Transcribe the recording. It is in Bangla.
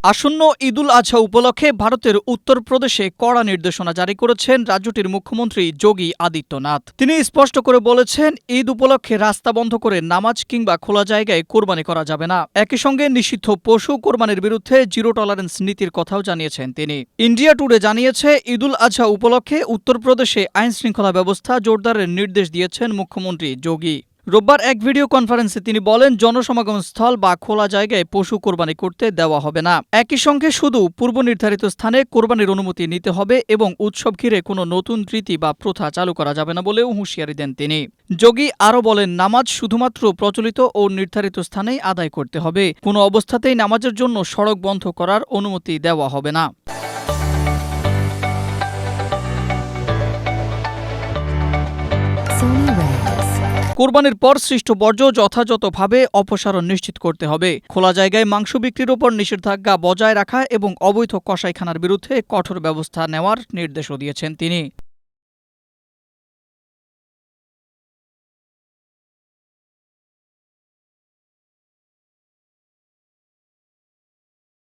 আসন্ন ঈদুল আজহা উপলক্ষে ভারতের উত্তরপ্রদেশে কড়া নির্দেশনা জারি করেছেন রাজ্যটির মুখ্যমন্ত্রী যোগী আদিত্যনাথ। তিনি স্পষ্ট করে বলেছেন, ঈদ উপলক্ষে রাস্তা বন্ধ করে নামাজ কিংবা খোলা জায়গায় কোরবানি করা যাবে না। একই সঙ্গে নিষিদ্ধ পশু কোরবানির বিরুদ্ধে জিরো টলারেন্স নীতির কথাও জানিয়েছেন তিনি। ইন্ডিয়া টুডে জানিয়েছে, ঈদুল আজহা উপলক্ষে উত্তরপ্রদেশে আইনশৃঙ্খলা ব্যবস্থা জোরদারের নির্দেশ দিয়েছেন মুখ্যমন্ত্রী যোগী। রোববার এক ভিডিও কনফারেন্সে তিনি বলেন, জনসমাগম স্থল বা খোলা জায়গায় পশু কোরবানি করতে দেওয়া হবে না। একই সঙ্গে শুধু পূর্ব নির্ধারিত স্থানে কোরবানির অনুমতি নিতে হবে এবং উৎসব ঘিরে কোনো নতুন রীতি বা প্রথা চালু করা যাবে না বলেও হুঁশিয়ারি দেন তিনি। যোগী আরও বলেন, নামাজ শুধুমাত্র প্রচলিত ও নির্ধারিত স্থানেই আদায় করতে হবে। কোনো অবস্থাতেই নামাজের জন্য সড়ক বন্ধ করার অনুমতি দেওয়া হবে না। কোরবানির পর সৃষ্ট বর্জ্য যথাযথভাবে অপসারণ নিশ্চিত করতে হবে। খোলা জায়গায় মাংস বিক্রির ওপর নিষেধাজ্ঞা বজায় রাখা এবং অবৈধ কসাইখানার বিরুদ্ধে কঠোর ব্যবস্থা নেওয়ার নির্দেশও দিয়েছেন তিনি।